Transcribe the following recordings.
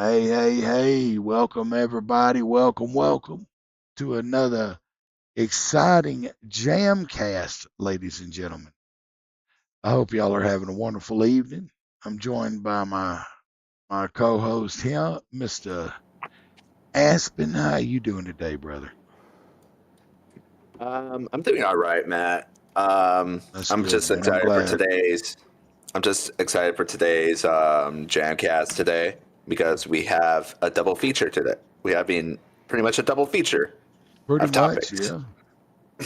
Hey, welcome everybody. Welcome to another exciting Jam cast, ladies and gentlemen. I hope y'all are having a wonderful evening. I'm joined by my co-host here, Mr. Aspen. How you doing today, brother? I'm doing all right, Matt. That's I'm good, just man. I'm excited for glad. today's. I'm just excited for today's Jamcast today because we have a double feature today. We have been pretty much a double feature Pretty of much, topics. yeah.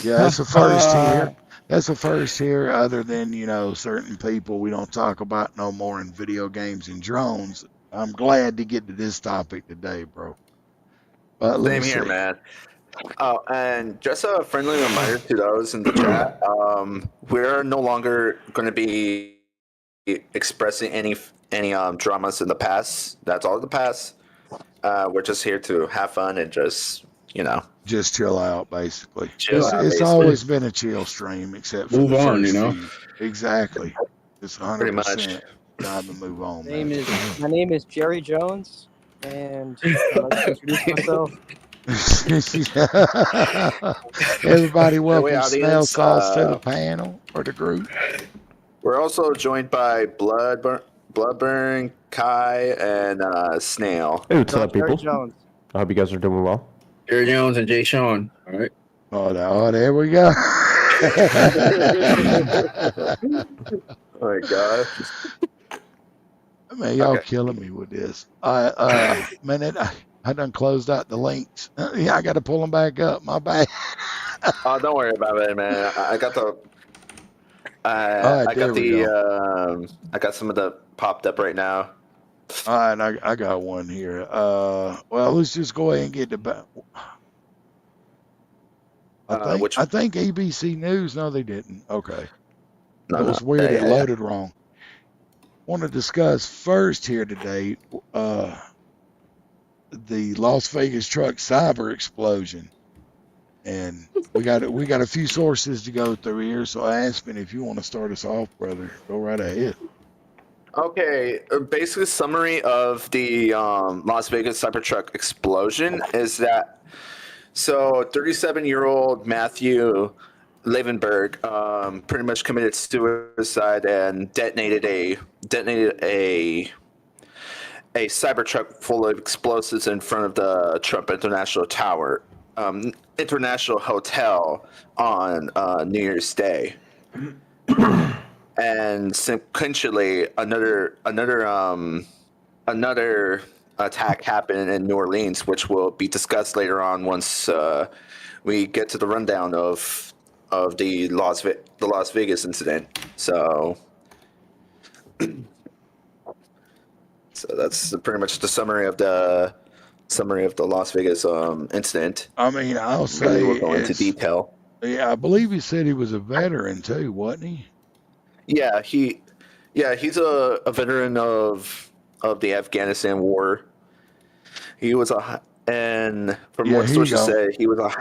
Yeah, that's the first here. That's the first here, other than, certain people we don't talk about no more in video games and drones. I'm glad to get to this topic today, bro. Let me Same here, see. man. Oh, and just a friendly reminder to those in the chat: we're no longer going to be expressing any dramas in the past. That's all in the past. We're just here to have fun and just Just chill out, basically. chill It's out, it's basically. always been a chill stream, except for Move the on, first few. Exactly. It's Pretty much. 100% time to move on, Name man. is my name is Jerry Jones, and I'd like to introduce myself. Everybody, Anyway, welcome Snail audience, Sauce to the panel or the group. we're also joined by Bloodburn, Kai, and Snail. Hey, what's No, up, Jerry people? Jones. I hope you guys are doing well. Jerry Jones and Jay Sean. All right. There we go. Oh my god. Man, y'all Okay. killing me with this. Man, I done closed out the links. Yeah, I got to pull them back up. My bad. Oh, don't worry about it, man. I got the. All right, I there got we the. go. I got some of the popped up right now. All right, I got one here. Well, let's just go ahead and get the back. Which I think ABC News. No, they didn't. Okay, no that no was weird. It yeah. loaded wrong. Want to discuss first here today the Las Vegas truck cyber explosion, and we got a few sources to go through here. So, Aspen, if you want to start us off, brother, go right ahead. Okay, basically summary of the Las Vegas Cybertruck explosion is that 37-year-old Matthew Levenberg pretty much committed suicide and detonated a Cybertruck full of explosives in front of the Trump International Tower, International Hotel on New Year's Day. And sequentially another attack happened in New Orleans, which will be discussed later on once we get to the rundown of the Las Vegas incident. So that's pretty much the summary of the Las Vegas incident. I mean, I'll We say will go into detail. yeah, I believe he said he was a veteran too, wasn't he? He's a veteran of the Afghanistan war. He was and from Yeah, what here you sources go. say, he was a.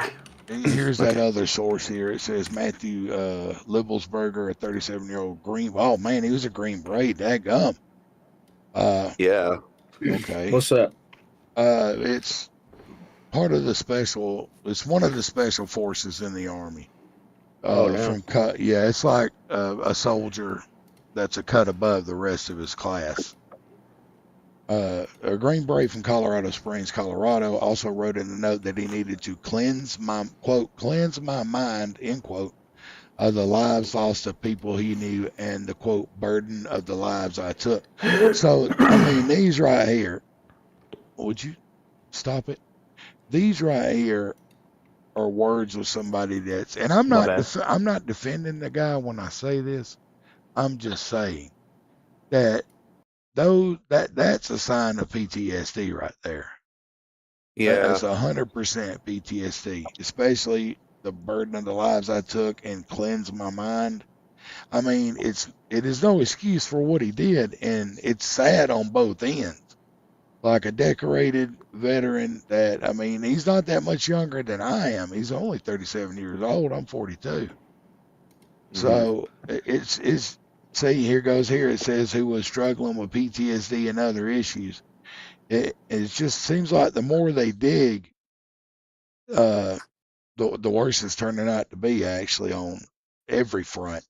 Here's that Okay. other source here. It says Matthew Libelsberger, a 37-year-old Green. Oh man, he was a Green Beret. Dadgum. Yeah. Okay. What's up? It's part of the special. It's one of the special forces in the army. Oh, no. Yeah, it's like a soldier that's a cut above the rest of his class. A Green Beret from Colorado Springs, Colorado, also wrote in a note that he needed to cleanse my mind, end quote, of the lives lost of people he knew and the quote burden of the lives I took. So I mean, these right here. Would you stop it? These right here are words of somebody that's, and I'm My not bad. I'm not defending the guy when I say this. I'm just saying that that's a sign of PTSD right there. Yeah. That's 100% PTSD, especially the burden of the lives I took and cleanse my mind. I mean, it is no excuse for what he did, and it's sad on both ends. Like a decorated veteran that, I mean, he's not that much younger than I am. He's only 37 years old. I'm 42. So it's see, here goes here. It says who was struggling with PTSD and other issues. It just seems like the more they dig, uh, the worse it's turning out to be actually on every front.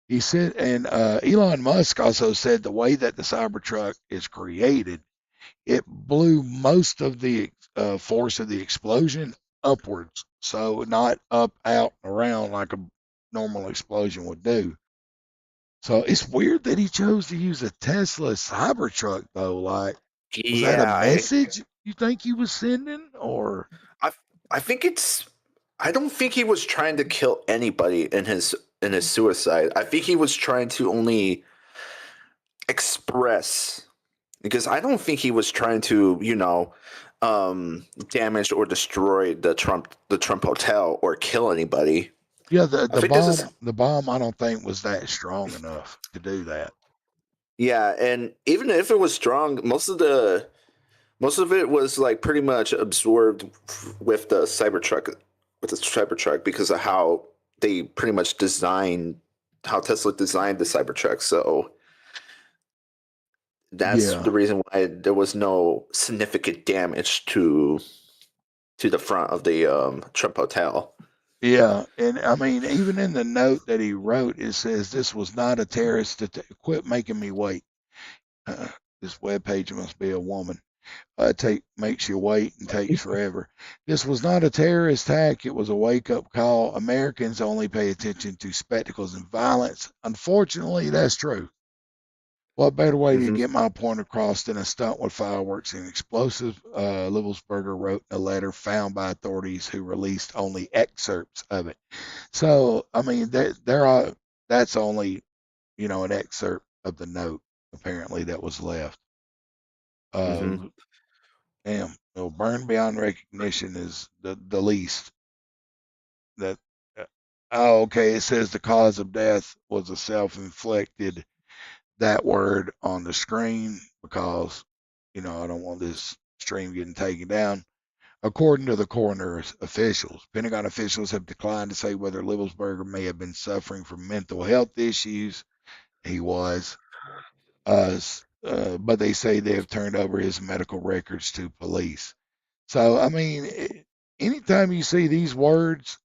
He said, and Elon Musk also said the way that the Cybertruck is created, it blew most of the force of the explosion upwards, so not up, out, and around like a normal explosion would do. So it's weird that he chose to use a Tesla Cybertruck though. Like, was that a Yeah, message you think he was sending, or I I think it's. I don't think he was trying to kill anybody in his suicide. I think he was trying to only express, because I don't think he was trying to, damage or destroy the Trump hotel or kill anybody. yeah, I think this is. the bomb I don't think was that strong enough to do that. Yeah, and even if it was strong, most of it was like pretty much absorbed with the Cybertruck, because of how they pretty much designed how Tesla designed the Cybertruck. So that's Yeah, the reason why there was no significant damage to the front of the Trump Hotel. yeah, and I mean, even in the note that he wrote, it says this was not a terrorist attack. Quit making me wait. Uh, this web page must be a woman. Makes you wait and takes forever. This was not a terrorist attack. It was a wake up call. Americans only pay attention to spectacles and violence. Unfortunately, that's true. What better way to Mm-hmm. get my point across than a stunt with fireworks and explosives? Livelsberger wrote in a letter found by authorities who released only excerpts of it. So, I mean, there are that's only an excerpt of the note apparently that was left. Mm-hmm. Uh, Damn, no, burn beyond recognition is the least that. Oh, okay. It says the cause of death was a self-inflicted. That word on the screen because I don't want this stream getting taken down. According to the coroner's officials, Pentagon officials have declined to say whether Livelsberger may have been suffering from mental health issues. He was, but they say they have turned over his medical records to police. So, I mean, anytime you see these words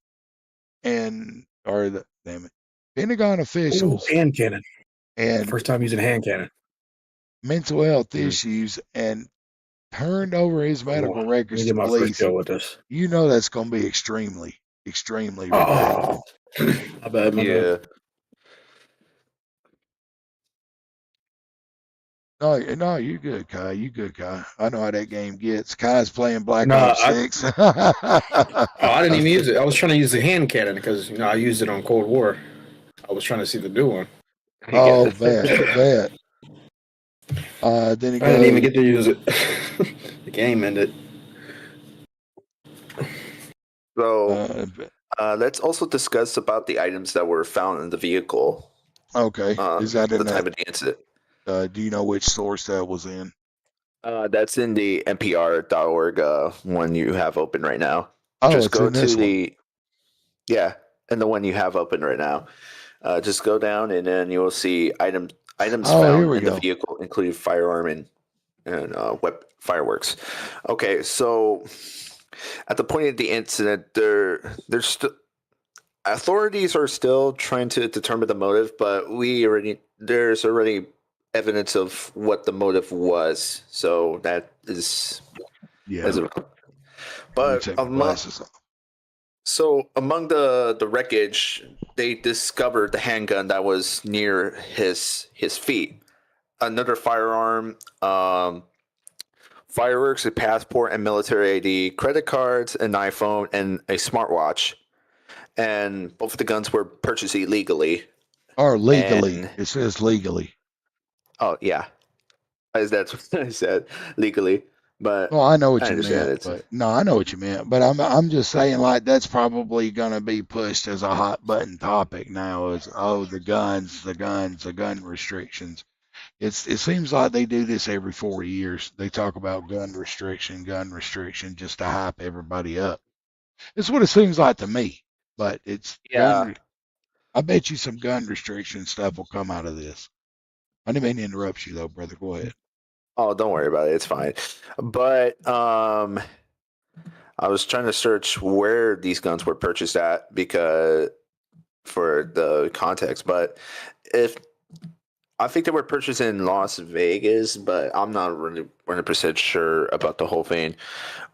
or damn it, Pentagon Ooh, officials hand cannon. and First time using a hand cannon. mental health Mm. issues and turned over his Oh, medical let me records get to my first police, kill with this. that's going to be extremely, extremely Oh, regrettable. my bad, my bad. Yeah. No, no, you good, Kai. You good, Kai. I know how that game gets. Kai's playing Black Nah, Ops 6. I didn't even use it. I was trying to use the hand cannon because I used it on Cold War. I was trying to see the new one. I didn't Oh, get bet, bet. Then it I didn't even goes, get to use it. The game ended. So uh, let's also discuss about the items that were found in the vehicle. okay. Is that The in time of the incident. do you know which source that was in? That's in the npr.org one you have open right now. Oh, Just it's go in to this one. the yeah, and the one you have open right now. Just go down and then you will see items Oh, here found we in the go. vehicle, including firearm and fireworks. Okay, so at the point of the incident, there's still authorities are still trying to determine the motive, but there's already evidence of what the motive was. So that is Yeah. as a, Let me but take my glasses off. among the wreckage, they discovered the handgun that was near his feet, another firearm, fireworks, a passport and military ID, credit cards, an iPhone, and a smartwatch. And both of the guns were purchased illegally. Or legally. And It says legally. oh yeah, as that's what I said, legally. But Well, I know what I you understand meant, it. but no, I know what you meant. But I'm just saying like that's probably gonna be pushed as a hot button topic now. Is the guns, the gun restrictions. It seems like they do this every 4 years. They talk about gun restriction, just to hype everybody up. It's what it seems like to me. But it's Yeah. I bet you some gun restriction stuff will come out of this. I didn't mean to interrupt you though, brother. Go ahead. Oh, don't worry about it. It's fine. But I was trying to search where these guns were purchased at because for the context. But if I think they were purchased in Las Vegas, but I'm not really 100% sure about the whole thing.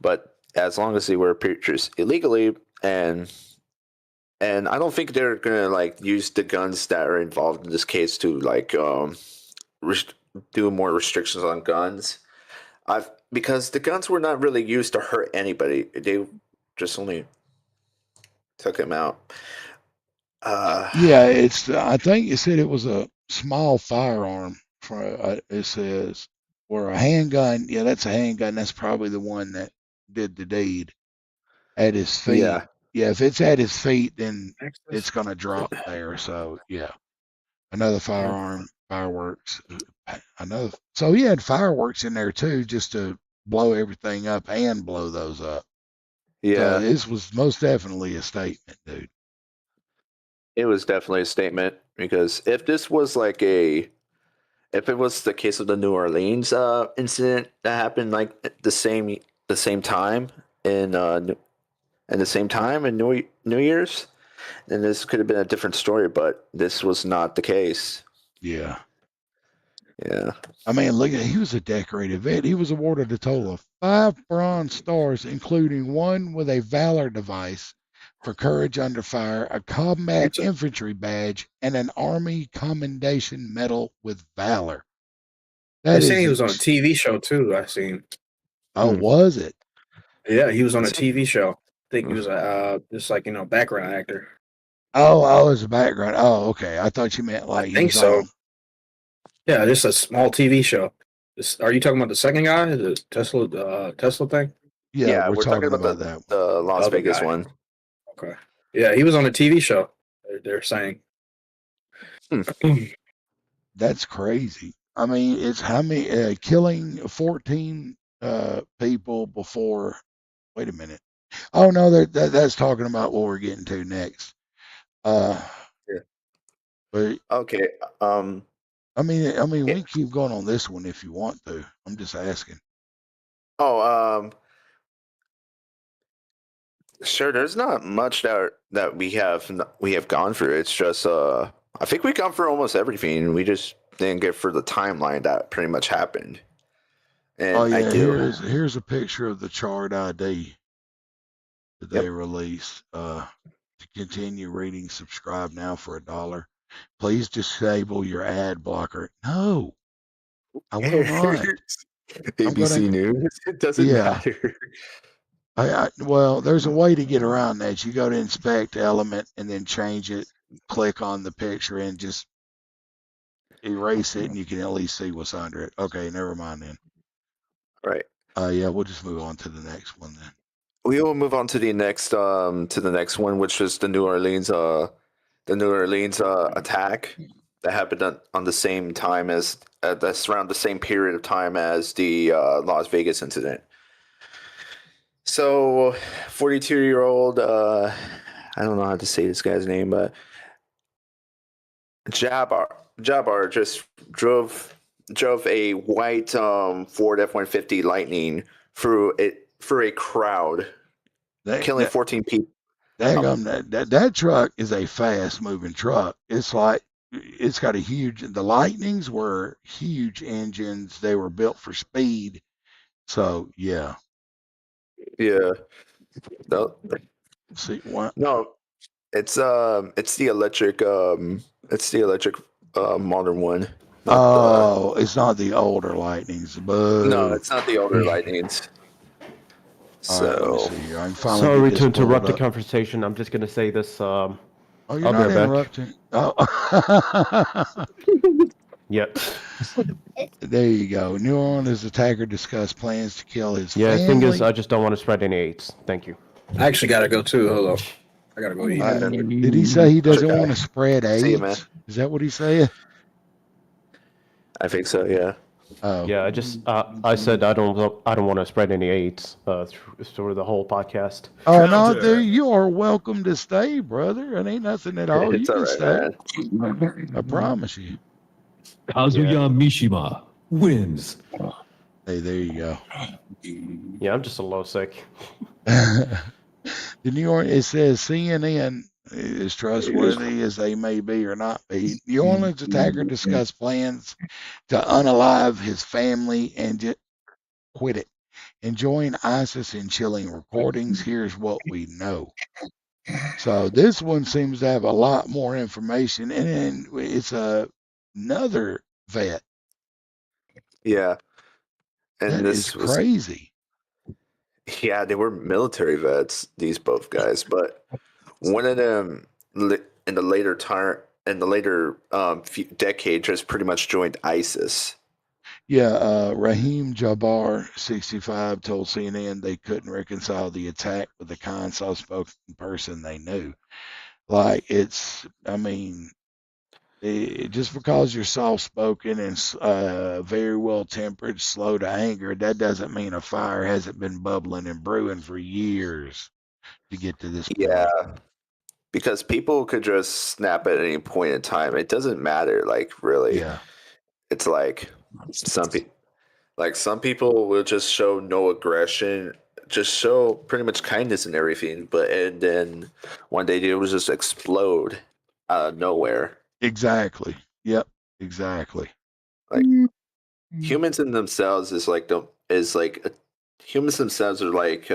But as long as they were purchased illegally, and I don't think they're gonna like use the guns that are involved in this case to like rest- do more restrictions on guns. I've because the guns were not really used to hurt anybody. They just only took him out. Uh, Yeah, it's. I think it said it was a small firearm. For it says, or a handgun. Yeah, that's a handgun. That's probably the one that did the deed at his feet. yeah, Yeah, if it's at his feet, then it's Access. gonna drop there. So yeah, another firearm, fireworks. Another. So he had fireworks in there too, just to blow everything up and blow those up. So yeah. this was most definitely a statement, dude. It was definitely a statement because if this was like a if it was the case of the New Orleans incident that happened like the same time in and the same time in New Year's, then this could have been a different story. But this was not the case. Yeah. Yeah, I mean, look at he was a decorated vet. He was awarded a total of 5 Bronze Stars, including one with a Valor device for courage under fire, a combat It's infantry badge, and an Army Commendation Medal with Valor. They That saying is he was on a ex- TV show too. I seen. oh, Hmm. was it? Yeah, he was on a Is it? TV show. I think he was just like background actor. Oh, as a background. Oh, okay. I thought you meant I like he think was so. on. Yeah, just a small TV show. Are you talking about the second guy, the Tesla thing? Yeah, Yeah, we're we're talking talking about about that one. the The Las other Vegas guy. one. Okay. Yeah, he was on a TV show. They're saying. Hmm. That's crazy. I mean, it's how many killing 14 people before. Wait a minute. Oh no, that's talking about what we're getting to next. Uh, Yeah. but Okay. I mean, Yeah. we can keep going on this one if you want to. I'm just asking. Oh, sure. There's not much that we have gone through. It's just I think we've gone through almost everything. We just didn't get through the timeline that pretty much happened. Oh And I yeah, do. here's a picture of the chart ID that they Yep. released. To continue reading, subscribe now for $1. Please disable your ad blocker. No, I will not. I'm gonna. ABC News. It doesn't Yeah. matter. Well, there's a way to get around that. You go to inspect element and then change it, click on the picture and just erase it and you can at least see what's under it. Okay, never mind then. Right. Yeah, we'll just move on to the next one then. We will move on to the next one, which is the New Orleans attack that happened on the same time as that's around the same period of time as the Las Vegas incident. So, 42-year-old, I don't know how to say this guy's name, but Jabbar just drove a white Ford F-150 Lightning through a crowd, killing That 14 people. that truck is a fast moving truck. It's like it's got the Lightnings were huge engines. They were built for speed. So yeah. Yeah. No, See what? no, it's the electric modern one. Not the Oh, it's not the older Lightnings. No, Boo. it's not the older Lightnings. All right, let me So see here. I can finally Sorry get to this pulled interrupt the up. conversation. I'm just gonna say this. Oh, you're I'll be not right back. interrupting. Oh. Yep. There you go. New Orleans attacker discussed plans to kill his Yeah, the thing is, family. I just don't want to spread any AIDS. Thank you. I actually gotta go too. Hold on. I gotta go eat. Did he say he doesn't Okay. want to spread See you, man. AIDS? Is that what he said? I think so. Yeah. Oh, Yeah, I said I don't want to spread any AIDS through the whole podcast. oh no, dude, you are welcome to stay, brother. It ain't nothing at all. You It's all can right, stay. man. I promise you. Kazuya Mishima wins. Hey, there you go. Yeah, I'm just a little sick. The New York, it says CNN is trustworthy as they may be or not be. New Orleans attacker discussed plans to unalive his family and quit it. Enjoying ISIS in chilling recordings. Here's what we know. So this one seems to have a lot more information, and then it's another vet. Yeah, and That is this was crazy. yeah, they were military vets. These both guys, but one of them in the later time in the later few decade just pretty much joined ISIS. Yeah, Raheem Jabbar, 65, told CNN they couldn't reconcile the attack with the kind, soft-spoken person they knew. Like, I mean, just because you're soft-spoken and very well-tempered, slow to anger, that doesn't mean a fire hasn't been bubbling and brewing for years to get to this Yeah, point. because people could just snap at any point in time. It doesn't matter, like really. Yeah, It's like some people, some people will just show no aggression, just show pretty much kindness and everything, but and then one day they will just explode out of nowhere. exactly. Yep, exactly. Like humans in themselves is like the is like humans themselves are like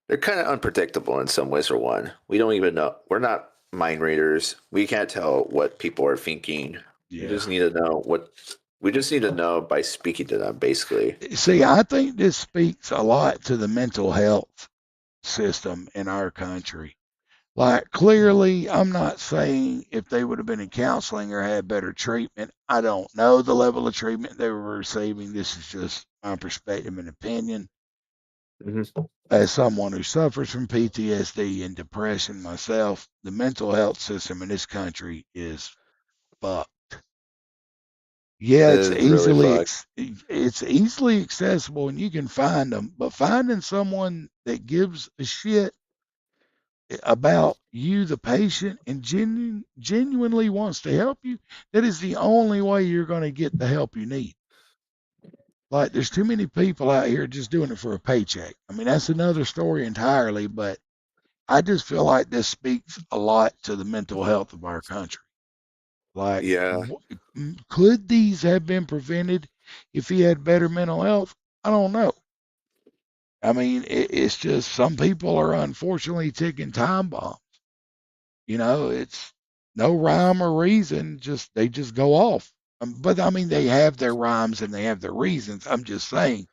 they're kind of unpredictable in some ways. For one, we don't even know. We're not mind readers. We can't tell what people are thinking. We Yeah. just need to know what. We just need to know by speaking to them, basically. See, I think this speaks a lot to the mental health system in our country. Like, clearly, I'm not saying if they would have been in counseling or had better treatment. I don't know the level of treatment they were receiving. This is just my perspective and opinion. Mm-hmm. As someone who suffers from PTSD and depression myself, the mental health system in this country is fucked. Yeah, It is really fucked. it's easily accessible and you can find them, but finding someone that gives a shit about you, the patient, and genuinely wants to help you, that is the only way you're going to get the help you need. Like, there's too many people out here just doing it for a paycheck. I mean, that's another story entirely, but I just feel like this speaks a lot to the mental health of our country. Like, Yeah, could these have been prevented if he had better mental health? I don't know. I mean, it's just some people are unfortunately ticking time bombs. It's no rhyme or reason. They just go off. But I mean, they have their rhymes and they have their reasons. I'm just saying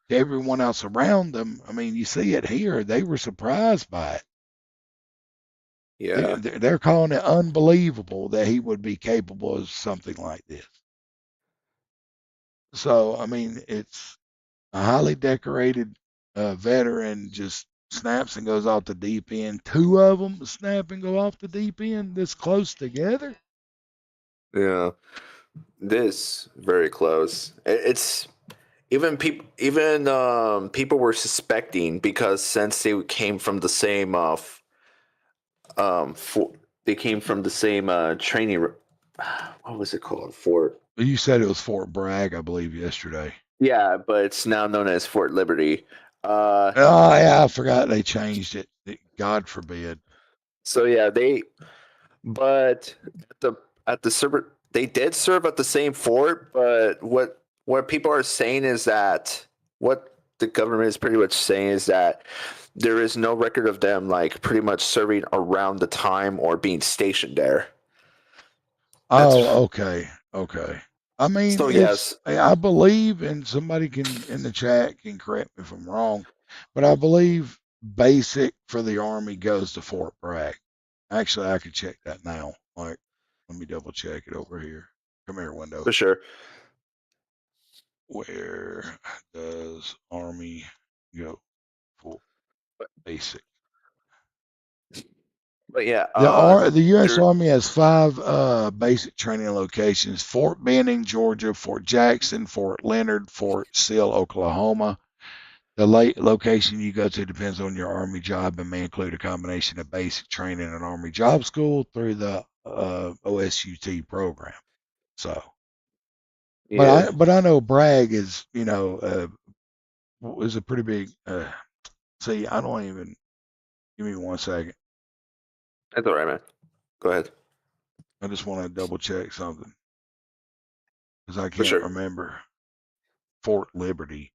to everyone else around them. I mean, you see it here. They were surprised by it. yeah, They're calling it unbelievable that he would be capable of something like this. So, I mean, it's a highly decorated veteran just snaps and goes off the deep end. Two of them snap and go off the deep end this close together. yeah. This very close. It's even people were suspecting because since they came from the same for, they came from the same training. What was it called? Fort. You said it was Fort Bragg, I believe, yesterday. Yeah, but it's now known as Fort Liberty. Uh, Oh, yeah, I forgot they changed it. God forbid. so yeah, but the at the server they did serve at the same fort, but what people are saying is that what the government is pretty much saying is that there is no record of them like pretty much serving around the time or being stationed there. That's Oh, okay. Okay. I mean, so yes, I believe, and somebody can in the chat can correct me if I'm wrong, but I believe basic for the Army goes to Fort Bragg. Actually, I could check that now. Like, let me double check it over here. Come here, window. for sure. Where does Army go for basic? But yeah, The U.S. there, Army has five basic training locations: Fort Benning, Georgia; Fort Jackson; Fort Leonard; Fort Sill, Oklahoma. The location you go to depends on your Army job and may include a combination of basic training and Army Job School through the OSUT program. So, Yeah, But I know Bragg is is a pretty big. See, I don't even. Give me 1 second. that's all right, man. Go ahead. I just want to double check something because I For can't sure. remember. Fort Liberty,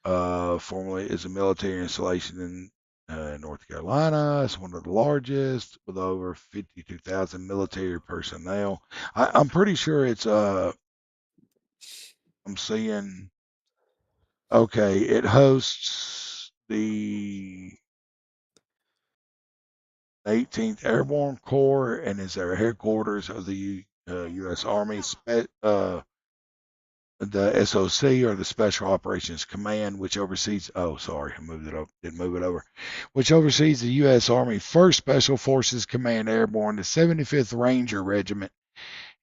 formerly is a military installation in North Carolina. It's one of the largest with over 52,000 military personnel. I'm pretty sure it's I'm seeing. Okay, it hosts the 18th Airborne Corps and is their headquarters of the U.S. Army the SOC, or the Special Operations Command, which oversees. Oh, sorry, I moved it up. Didn't move it over. Which oversees the U.S. Army 1st Special Forces Command Airborne, the 75th Ranger Regiment,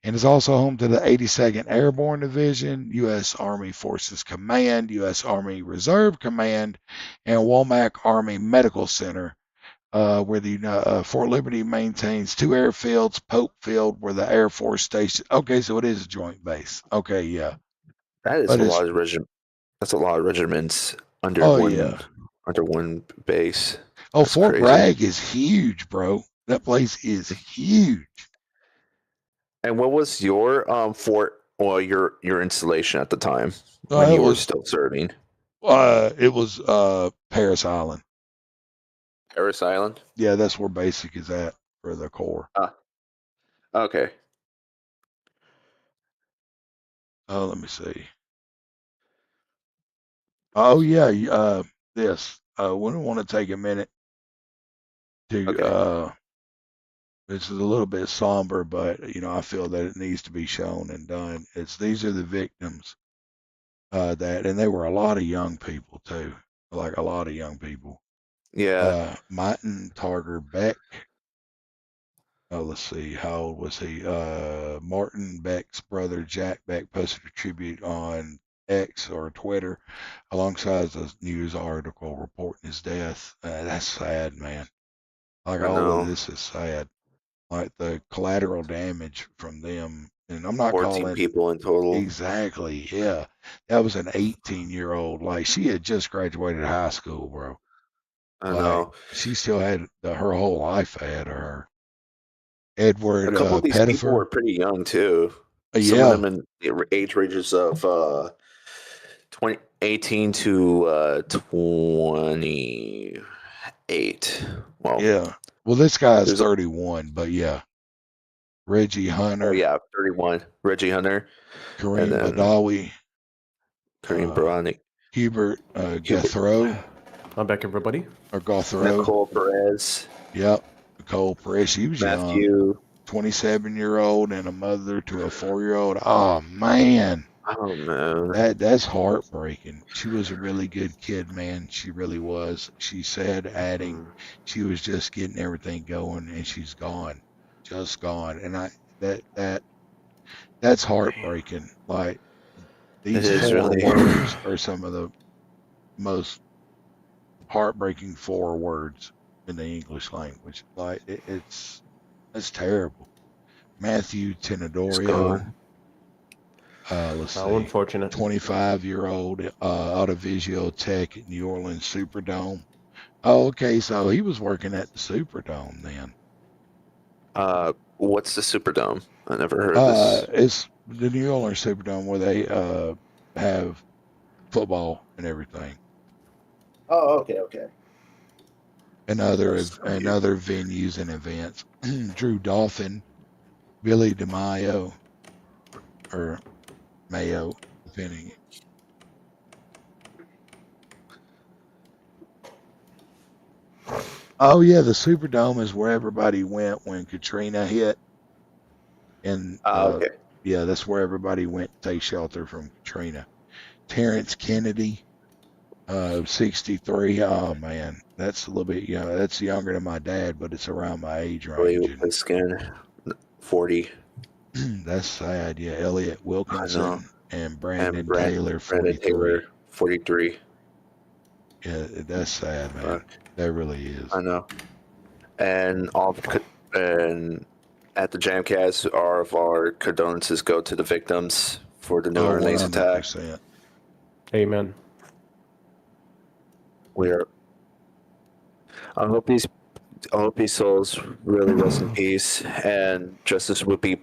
and is also home to the 82nd Airborne Division, U.S. Army Forces Command, U.S. Army Reserve Command, and Womack Army Medical Center. Where the Fort Liberty maintains 2 airfields, Pope Field, where the Air Force Station. Okay, so it is a joint base. Okay, yeah, That is but a it's. lot of That's a lot of regiments Oh yeah. under one base. Oh, That's Fort crazy. Bragg is huge, bro. That place is huge. And what was your fort or your installation at the time when It you were was still serving? Paris Island. Harris Island. Yeah, that's where basic is at for the Corps. Ah, okay. Oh, let me see. Oh yeah, this. We want to take a minute to. Okay. This is a little bit somber, but I feel that it needs to be shown and done. These are the victims and they were a lot of young people too, like a lot of young people. Yeah. Martin Targer Beck. Oh, let's see, how old was he? Martin Beck's brother Jack Beck posted a tribute on X or Twitter alongside a news article reporting his death. That's sad, man. Like I all of know. this is sad. Like the collateral damage from them, and I'm not 14 calling. people in total. Exactly, yeah. That was an 18-year-old. Like she had just graduated high school, bro. I Like know. she still had her whole life ahead of her. A Edward couple of these people Pettifer. were pretty young too. Some of Yeah, them in the age ranges of 18 to 28. Well, yeah. Well, this guy's there's 31, but yeah. Reggie oh Hunter, yeah, 31. Reggie Hunter, and Kareem then Badawi, Kareem uh, Baronic, Hubert Hubert, Gethro, I'm back, everybody. or Gothro. Nicole Perez, Yep. Nicole Perez. She was young. Matthew. 27-year-old and a mother to a 4-year-old. Oh man, Oh man, that's heartbreaking. She was a really good kid, man. She really was. She said, adding, she was just getting everything going, and she's gone, just gone. And that's heartbreaking. Like it these is 4 really. words are some of the most heartbreaking 4 words in the English language. Like it's terrible. Matthew It's Tenedorio. gone. Let's How see, unfortunate. 25-year-old audiovisual tech at New Orleans Superdome. Oh, okay, so he was working at the Superdome then. What's the Superdome? I never heard of this. It's the New Orleans Superdome where they have football and everything, Oh, okay. and other venues and events. Drew Dolphin, Billy DeMaio, or Mayo, depending. Oh yeah, the Superdome is where everybody went when Katrina hit, and Okay. yeah, that's where everybody went to take shelter from Katrina. Terrence Kennedy, 63. Oh man, that's a little bit, that's younger than my dad, but it's around my age Billy range, and Skin, 40. that's sad. Yeah, Elliot I know. Wilkinson and And Brandon Taylor, Brandon 43. Taylor, 43. Yeah, that's sad, man. Fuck. That really is. I know. And and at the Jamcast, all of our condolences go to the victims for the New Oh, Orleans attack. 100%. Amen. We are. I hope these souls really rest in peace, and justice will be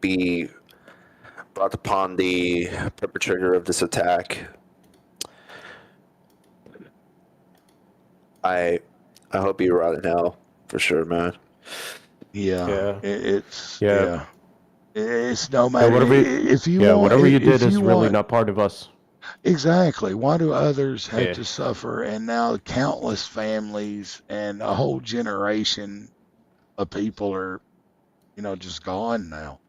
be brought upon the perpetrator of this attack. I hope you rot in hell for sure, man. Yeah, Yeah. it's Yeah. yeah. It's no Yeah, matter whatever. if you Yeah, want. whatever you did If is you really want not part of us. exactly, why do others have Yeah. to suffer? And now countless families and a whole generation of people are, just gone now.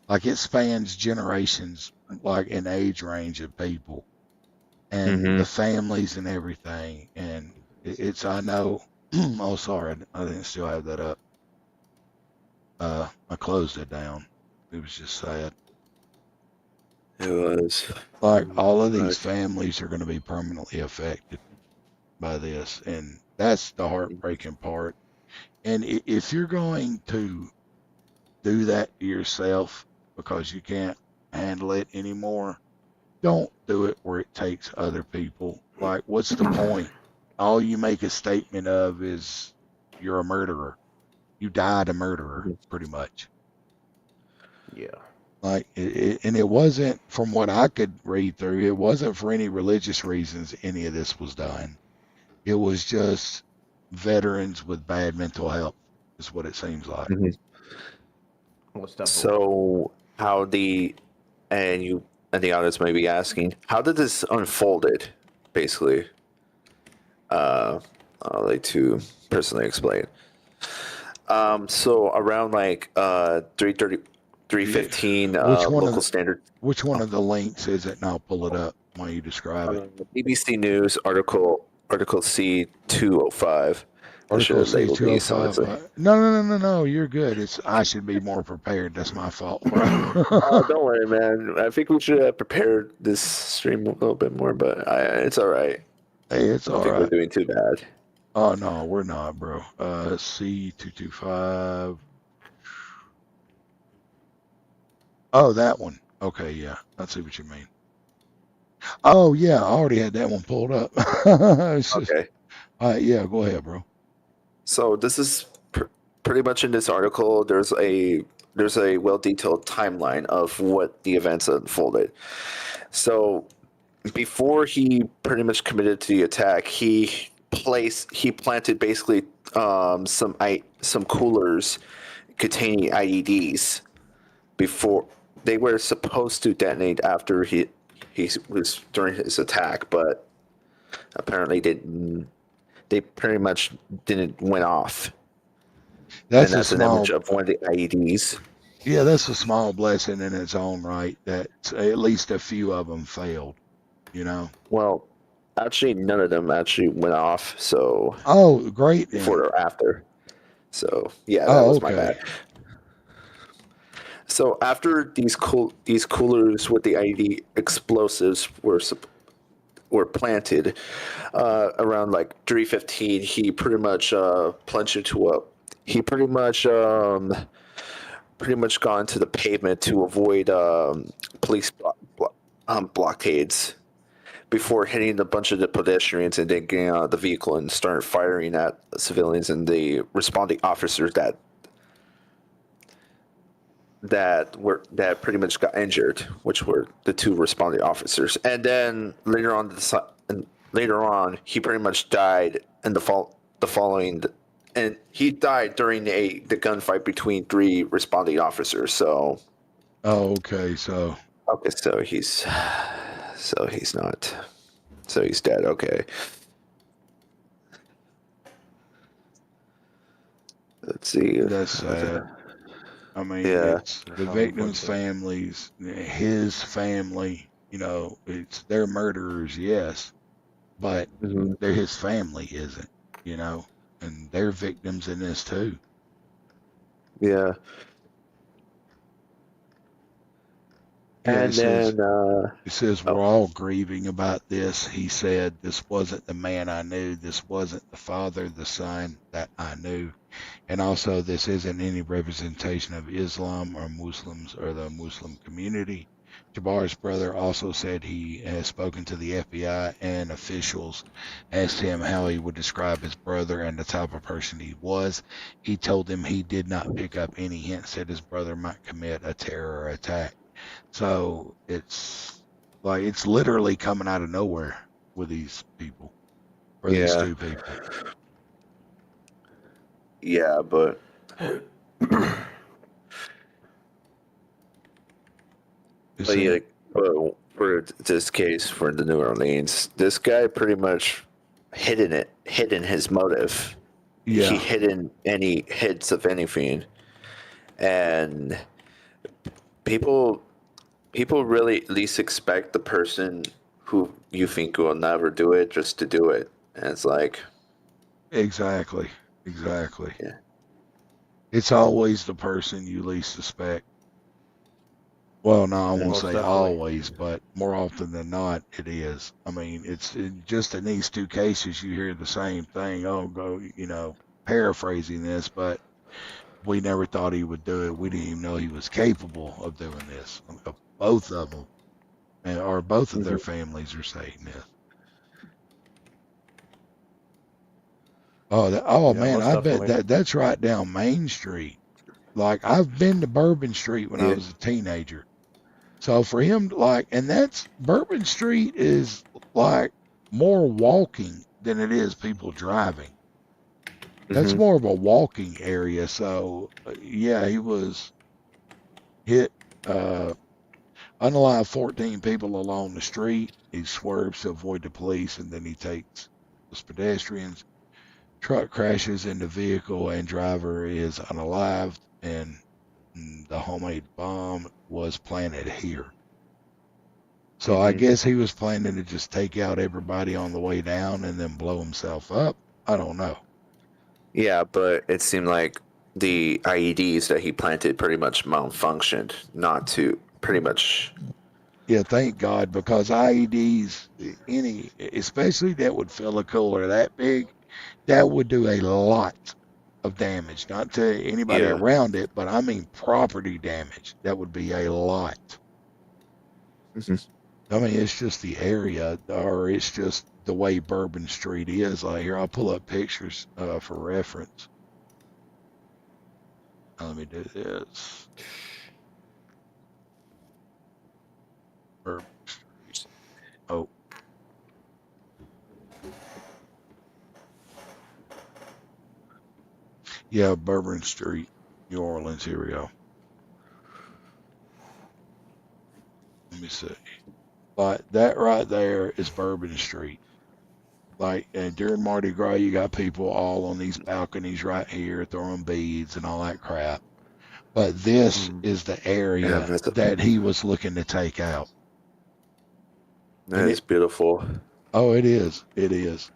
Like it spans generations, like in age range of people and the families and everything. And it's I know. Oh, sorry, I didn't still have that up. I closed it down. It was just sad. It was. Like all of these Right. families are going to be permanently affected by this, and that's the heartbreaking part. And if you're going to do that to yourself because you can't handle it anymore, don't do it where it takes other people. Like, what's the point? All you make a statement of is you're a murderer. You died a murderer, pretty much. Yeah. Like, and it wasn't, from what I could read through, it wasn't for any religious reasons any of this was done. It was just veterans with bad mental health, is what it seems like. Most definitely. So how and the others may be asking, how did this unfolded? Basically, I'd like to personally explain. So around like 3:30, 3:15 Which one of local the standard. which one of the links is it? And I'll pull it up while you describe it. BBC News article C 205. They should Article have C labeled two oh these five. honestly. No. You're good. I should be more prepared. That's my fault, bro. Oh, don't worry, man. I think we should have prepared this stream a little bit more, but it's all right. Hey, it's I don't all think we're right. doing too bad. Oh no, we're not, bro. C225. Oh, that one. Okay, yeah. I see what you mean. Oh yeah, I already had that one pulled up. Okay. Yeah, go ahead, bro. So this is pretty much in this article. There's a well detailed timeline of what the events unfolded. So before he pretty much committed to the attack, he planted basically some coolers containing IEDs before they were supposed to detonate after he was during his attack, but apparently they pretty much didn't went off. That's And a that's an small image of one of the IEDs. Yeah, that's a small blessing in its own right that at least a few of them failed, you know. Well, actually, none of them actually went off. So Oh, great then. before or after. So yeah, that Oh, was my okay. bad. So after these coolers with the IED explosives were planted, around like 3:15, he pretty much plunged into a. He pretty much gone to the pavement to avoid police blockades before hitting a bunch of the pedestrians and then getting out of the vehicle and started firing at civilians and the responding officers that pretty much got injured, which were the two responding officers. And then later on, he pretty much died in the following. And he died during the gunfight between three responding officers. So Oh, okay. So okay, so he's dead. Okay, let's see. that's sad. I mean, Yeah. it's the victims' families, his family, it's they're murderers, yes, but Mhm. they're his family isn't, and they're victims in this too. Yeah. Yeah, And then it says, we're all grieving about this. He said, this wasn't the man I knew. This wasn't the father, the son that I knew. And also, this isn't any representation of Islam or Muslims or the Muslim community. Jabbar's brother also said he has spoken to the FBI, and officials asked him how he would describe his brother and the type of person he was. He told them he did not pick up any hints that his brother might commit a terror attack. So it's like it's literally coming out of nowhere with these people, or these yeah, two people. yeah, but It's but yeah, in, for this case for the New Orleans, this guy pretty much hidden his motive. He yeah, hidden any hits of anything, and people people really at least expect the person who you think will never do it just to do it, and it's like, exactly, exactly. yeah, It's always the person you least suspect. Well, no, I won't Most say definitely. always, but more often than not, it is. I mean, just in these two cases, you hear the same thing. Oh, paraphrasing this, but we never thought he would do it. We didn't even know he was capable of doing this. Both of them, or both of their families are saying this. Oh Yeah, man, most I bet definitely. that's right down Main Street. Like I've been to Bourbon Street when I yeah, was a teenager. So for him, like, and that's Bourbon Street is like more walking than it is people driving. That's hmm more of a walking area. So yeah, he was hit, uh, unalive 14 people along the street. He swerves to avoid the police, and then he takes those pedestrians. Truck crashes into vehicle, and driver is unalived, and the homemade bomb was planted here. So I hmm guess he was planning to just take out everybody on the way down and then blow himself up. I don't know. yeah, but it seemed like the IEDs that he planted pretty much malfunctioned, not to pretty much. Yeah, thank God, because IEDs, especially that would fill a cooler that big, that would do a lot of damage. Not to anybody Yeah. around it, but I mean property damage. That would be a lot. hmm I mean, it's just the area, or it's just the way Bourbon Street is. Like here, I'll pull up pictures for reference. Let me do this. Bourbon Street. Oh, yeah, Bourbon Street, New Orleans. Here we go. Let me see. Like that right there is Bourbon Street. Like, and during Mardi Gras, you got people all on these balconies right here throwing beads and all that crap. But this is the Yeah, area that he was looking to take out. that And is beautiful. it is. It is.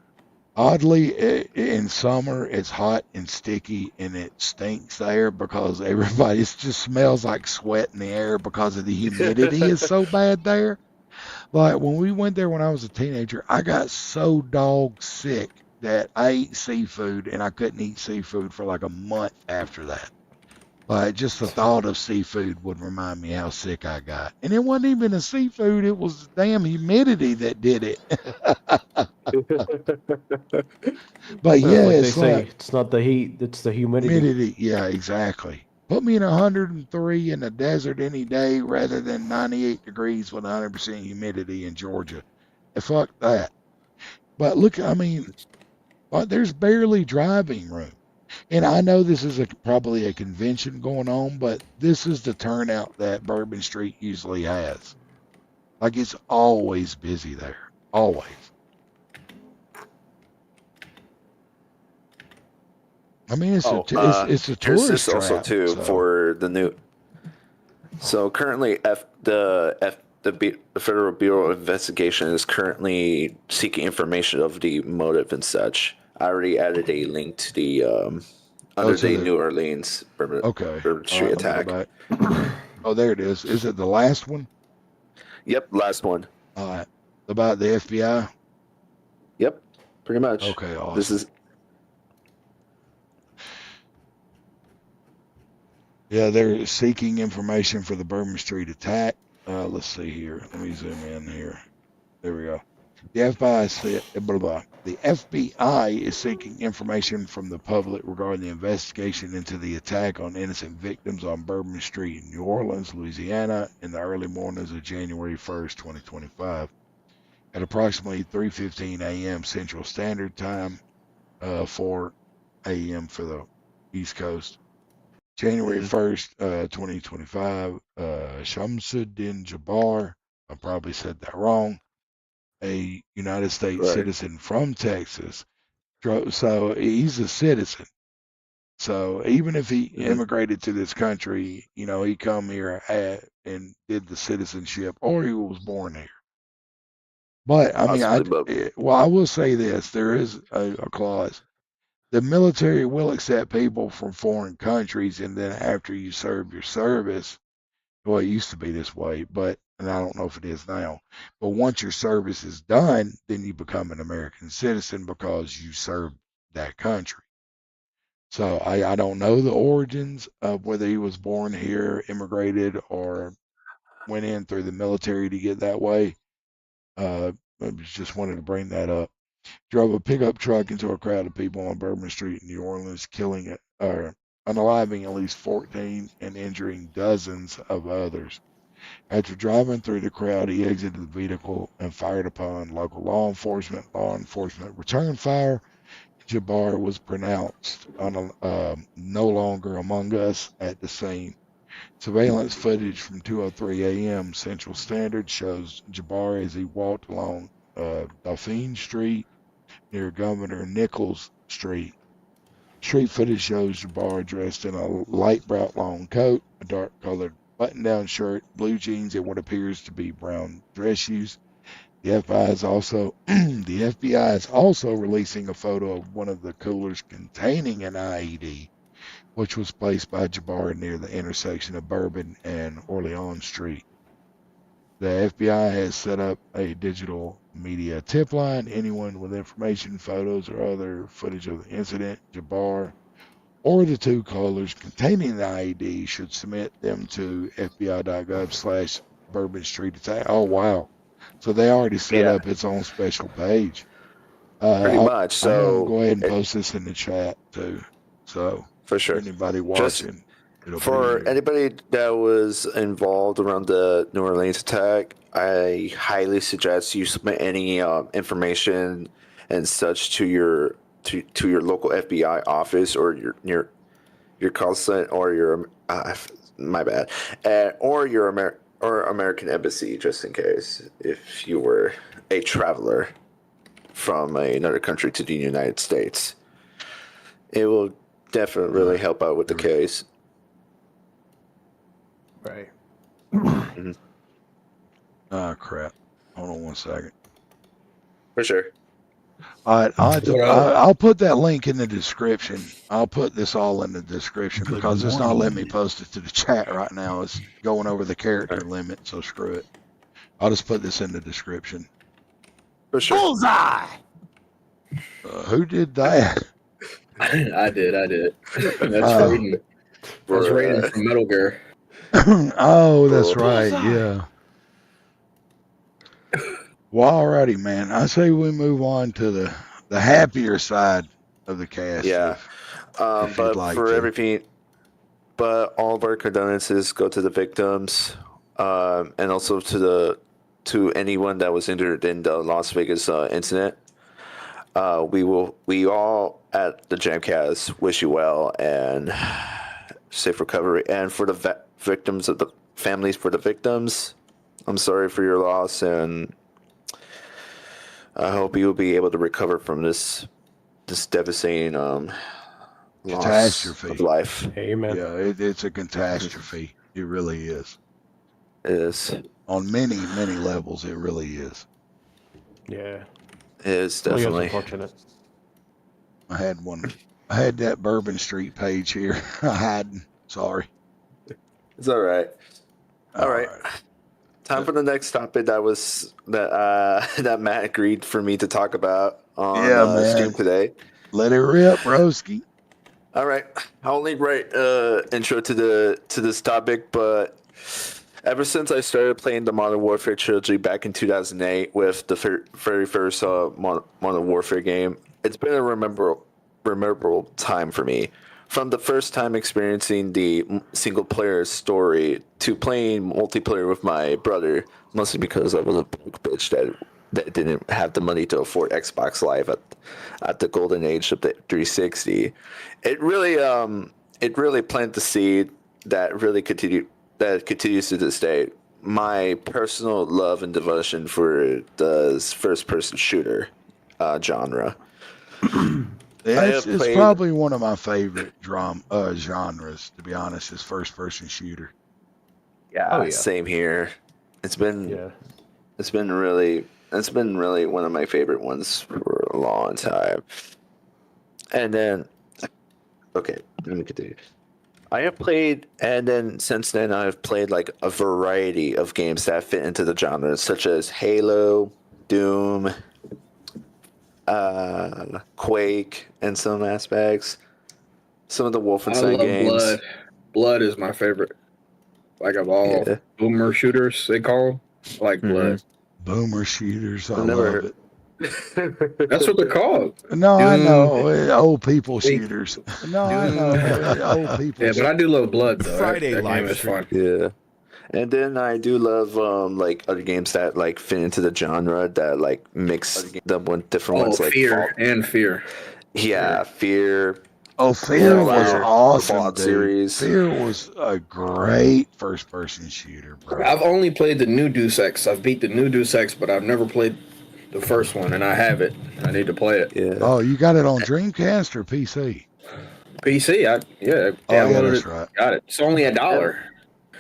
Oddly, in summer, it's hot and sticky and it stinks there because everybody it just smells like sweat in the air because of the humidity is so bad there. Like when we went there when I was a teenager, I got so dog sick that I ate seafood and I couldn't eat seafood for like a month after that. Like just the thought of seafood would remind me how sick I got. And it wasn't even the seafood, it was the damn humidity that did it. But yeah, Like they it's say, like it's not the heat, it's the humidity. humidity. Yeah, exactly. Put me in 103 in the desert any day rather than 98 degrees with 100% humidity in Georgia. And fuck that. But look, I mean, there's barely driving room. And I know this is probably a convention going on, but this is the turnout that Bourbon Street usually has. Like it's always busy there. Always. I mean, it's a Here's tourist this also trap. too So for the new. So currently, the Federal Bureau of Investigation is currently seeking information of the motive and such. I already added a link to the under to the the New Orleans okay. Bourbon All Street right, let me go attack. back. Oh, there it is. Is it the last one? Yep, last one. All right. About the FBI? Yep, pretty much. Okay, awesome. This is Yeah, they're seeking information for the Bourbon Street attack. Let's see here. Let me zoom in here. There we go. The FBI said, blah, blah. The FBI is seeking information from the public regarding the investigation into the attack on innocent victims on Bourbon Street in New Orleans, Louisiana, in the early mornings of January 1st, 2025. At approximately 3:15 a.m. Central Standard Time, 4 a.m. for the East Coast. January 1st, 2025, Shamsuddin Jabbar, I probably said that wrong, a United States Right. citizen from Texas. So he's a citizen. So even if he immigrated to this country, he come here and did the citizenship, or he was born here. But I mean, I will say this: there is a clause. The military will accept people from foreign countries, and then after you serve your service, well, it used to be this way, and I don't know if it is now, but once your service is done, then you become an American citizen because you served that country. So I don't know the origins of whether he was born here, immigrated, or went in through the military to get that way. I just wanted to bring that up. Drove a pickup truck into a crowd of people on Bourbon Street in New Orleans, unaliving at least 14 and injuring dozens of others. After driving through the crowd, he exited the vehicle and fired upon local law enforcement. Law enforcement returned fire. Jabbar was pronounced no longer among us at the scene. Surveillance footage from 2:03 a.m. Central Standard shows Jabbar as he walked along Dauphine Street near Governor Nichols Street. Street footage shows Jabbar dressed in a light brown long coat, a dark-colored button-down shirt, blue jeans, and what appears to be brown dress shoes. The FBI is also releasing a photo of one of the coolers containing an IED, which was placed by Jabbar near the intersection of Bourbon and Orleans Street. The FBI has set up a digital media tip line. Anyone with information, photos, or other footage of the incident, Jabbar, or the two callers containing the IED should submit them to fbi.gov/Bourbon Street Attack. Oh, wow. So they already set up its own special page. pretty much. So I'm going to go ahead and post this in the chat, too. So for sure, anybody watching, anybody that was involved around the New Orleans attack, I highly suggest you submit any information and such to your local FBI office or your call center or your my bad, or your American embassy, just in case if you were a traveler from another country to the United States. It will definitely really help out with the case. Right. Oh, crap. Hold on one second. For sure. All right, I'll put that link in the description. I'll put this all in the description because it's not letting me post it to the chat right now. It's going over the character limit, so screw it. I'll just put this in the description. For sure. Bullseye! Who did that? I did. That's Raiden. That's Raiden from Metal Gear. Oh, that's right. Yeah. Well, alrighty, man. I say we move on to the happier side of the cast. Yeah. But for everything, but all of our condolences go to the victims, and also to anyone that was injured in the Las Vegas incident. We all at the Jamcast wish you well and safe recovery. And for the victims of the families, for the victims, I'm sorry for your loss, and I hope you will be able to recover from this devastating catastrophe loss of life. Amen. Yeah, it's a catastrophe. It really is. It is. On many, many levels, it really is. Yeah. It is definitely. Unfortunate. I had that Bourbon Street page here. I hadn't. Sorry. It's all right. All right. Time for the next topic that Matt agreed for me to talk about on Yeah, man. stream today. Let it rip, broski. All right, I'll only write intro to this topic, but ever since I started playing the Modern Warfare trilogy back in 2008 with the very first Modern Warfare game, it's been a memorable time for me. From the first time experiencing the single player story to playing multiplayer with my brother, mostly because I was a broke bitch that didn't have the money to afford Xbox Live at the golden age of the 360. It really planted the seed that continues to this day. My personal love and devotion for the first person shooter genre. It's probably one of my favorite genres, to be honest, is first person shooter. Yeah, same here. It's been really one of my favorite ones for a long time. And then, okay, let me continue. I have played, and then since then I've played like a variety of games that fit into the genre, such as Halo, Doom, Quake, in some aspects. Some of the Wolfenstein games. Blood. Blood is my favorite. Like of all boomer shooters, they call them. I like Blood. Boomer shooters, I love it. That's what they're called. No, Doom. I know. Old people shooters. No, I know. Old people. Yeah, but I do love Blood though. Friday that live game is fun. Yeah. And then I do love like other games that like fit into the genre that like mix them with different ones like Fear and Fear. Yeah, Fear. Oh, Fear was awesome, Fallout dude. series. Fear was a great first-person shooter, bro. I've only played the new Deus Ex. I've beat the new Deus Ex, but I've never played the first one, and I have it. I need to play it. Yeah. Oh, you got it on Dreamcast or PC? PC. Downloaded it. Right. Got it. It's only $1.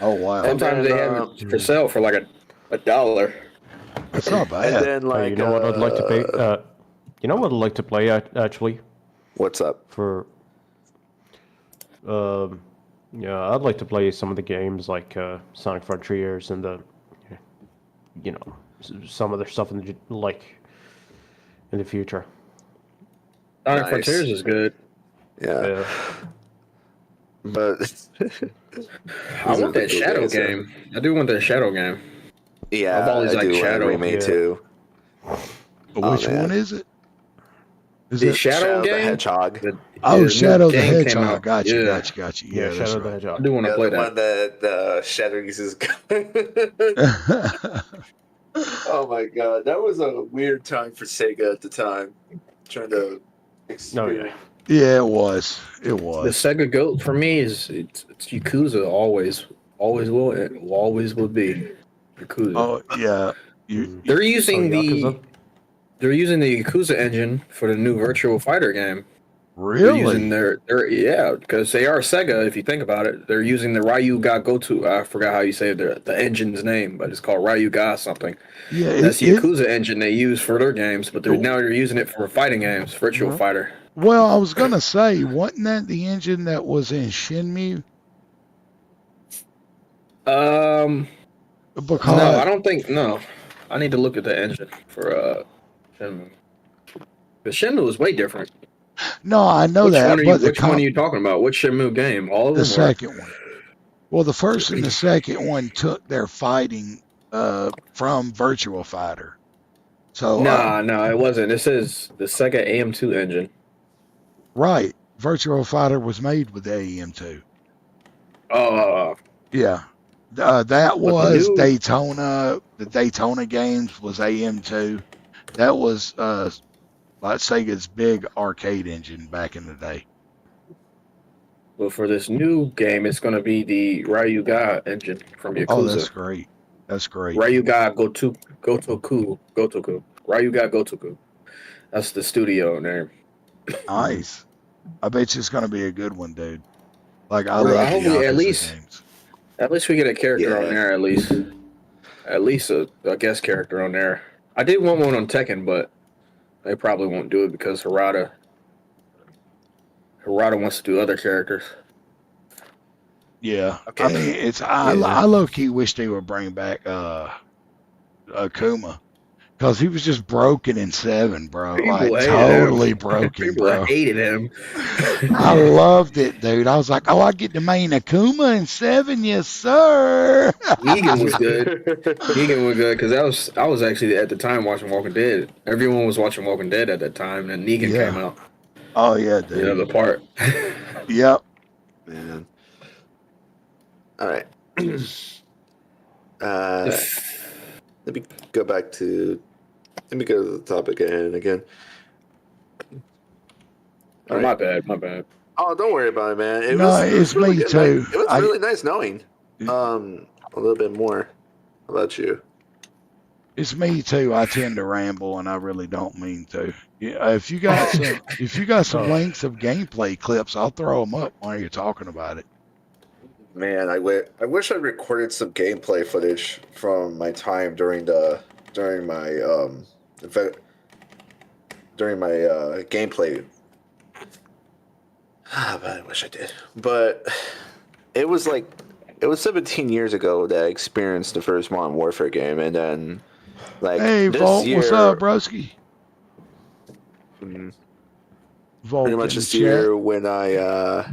Oh, wow. Sometimes they have it for sale for like $1. That's not bad. And then like you know what I'd like to play? You know what I'd like to play actually? What's up? Yeah, I'd like to play some of the games like Sonic Frontiers and some other stuff in the future. Sonic Frontiers is good. Yeah. But I want that Shadow game. I do want that Shadow game. Yeah, I've always liked Shadow. Remake too. Which one is it? Is the it Shadow game? The Hedgehog. Shadow the Hedgehog. Gotcha. Yeah, Shadow the Hedgehog. I do want to play that. One that the Shadow uses. Oh my god, that was a weird time for Sega at the time. Trying to experience. Yeah, it was. The Sega GOAT for me is it's Yakuza always will and always will be Yakuza. Oh yeah, they're using the Yakuza engine for the new Virtual Fighter game. Really? They're using because they are Sega. If you think about it, they're using the Ryuga Goto. I forgot how you say the engine's name, but it's called Ryuga something. Yeah, that's the Yakuza engine they use for their games, but they're using it for fighting games, Virtual Fighter. Well, I was gonna say, wasn't that the engine that was in Shenmue? No, I don't think. No, I need to look at the engine for Shenmue. The Shenmue is way different. No, I know which that. One are you talking about? Which Shenmue game? All of them. The second one. Well, the first and the second one took their fighting from Virtual Fighter. So no, it wasn't. This is the Sega AM2 engine. Right, Virtual Fighter was made with the AM2. Yeah, that was Daytona. The Daytona games was AM2. That was like Sega's big arcade engine back in the day. Well, for this new game, it's going to be the Ryuga engine from Yakuza. Oh, that's great. Ryuga Gotoku. Ryuga Gotoku. That's the studio name. Nice. I bet you it's going to be a good one, dude. Like I love the games. At least we get a character on there. At least a guest character on there. I did want one on Tekken, but they probably won't do it because Hirata wants to do other characters. Yeah. Okay. I mean, I low key wish they would bring back Akuma. Because he was just broken in 7, bro. People Like, hated totally him. broken, People bro. hated him. I loved it, dude. I was like, oh, I get to main Akuma in 7, yes, sir. Negan was good. Negan was good because I was actually at the time watching Walking Dead. Everyone was watching Walking Dead at that time, and Negan Yeah. came out. Oh, yeah, You know, dude. the part. Yep. Man. All right. Let me go back to. Let me go to the topic again. Oh, my bad. Oh, don't worry about it, man. It No, was it's really me good. too. It was really nice knowing a little bit more about you. It's me too. I tend to ramble, and I really don't mean to. Yeah, if you got some links of gameplay clips, I'll throw them up while you're talking about it. Man, I wish I recorded some gameplay footage from my time during my gameplay. But I wish I did. But it was 17 years ago that I experienced the first Modern Warfare game, and then Hey, this Volt, year, what's up, broski? Mhm. Volt pretty in much the this chat. year when I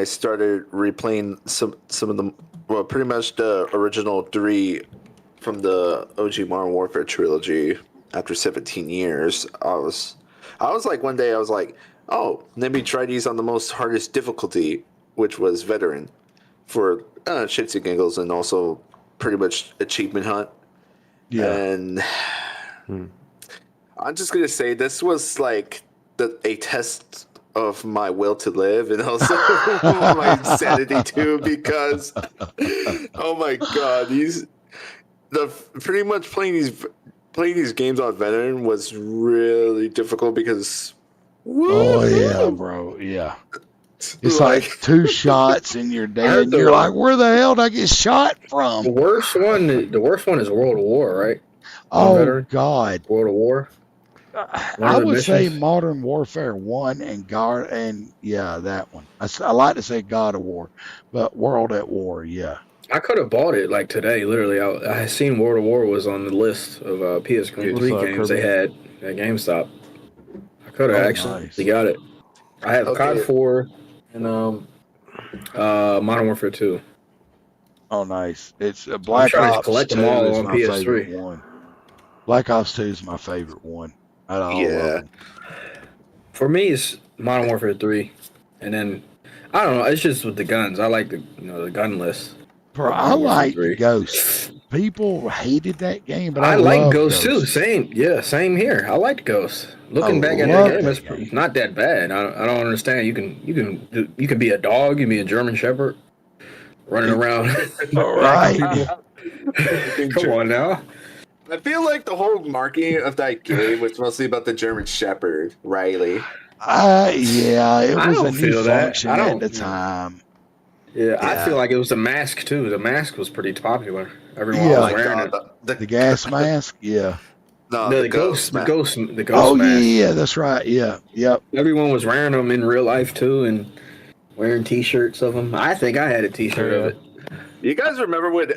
started replaying some of the pretty much the original 3 from the OG Modern Warfare trilogy after 17 years. I was like, one day I was like, oh, let me try these on the most hardest difficulty, which was veteran, for shits and giggles, and also pretty much achievement hunt. Yeah. And I'm just gonna say this was like a test of my will to live, and also my sanity too, because oh my god, pretty much playing these games on veteran was really difficult because Oh yeah, bro. Yeah. It's like 2 shots and you're dead. heard And you're like, where the hell did I get shot from? The worst one is World of War, right? On Oh veteran? God. World of War. I the would say missions? Modern Warfare 1 and yeah, that one. I like to say God of War, but World at War, yeah. I could have bought it like today. Literally, I had seen World of War was on the list of PS3 What's up, games they Kirby? had at GameStop. I could have actually Nice. got it. I have COD Okay. 4 and Modern Warfare 2. Oh, nice. It's Black trying to Ops collect 2 them all is on my favorite PS3. one. Black Ops 2 is my favorite one out of all Yeah. of them. For me, it's Modern Warfare 3, and then I don't know. It's just with the guns. I like the gun list. Bro, I Modern Warfare like 3. Ghost. People hated that game, but I I like love Ghost too. Same here. I liked Ghost. Looking back at that love game, that it's game. not that bad. I don't understand. You can be a dog. You can be a German Shepherd, running around, Right. people. Come on now. I feel like the whole marketing of that game was mostly about the German Shepherd, Riley. Yeah, it I was a don't new feel that. function I at don't- the time. Yeah, I Yeah. feel like it was the mask too. The mask was pretty popular. Everyone Yeah. was Oh my wearing god, it. The gas mask, yeah. No, The ghost man. Oh mask. yeah, that's right. Yeah, yep. Everyone was wearing them in real life too, and wearing T-shirts of them. I think I had a T-shirt of it. You guys remember when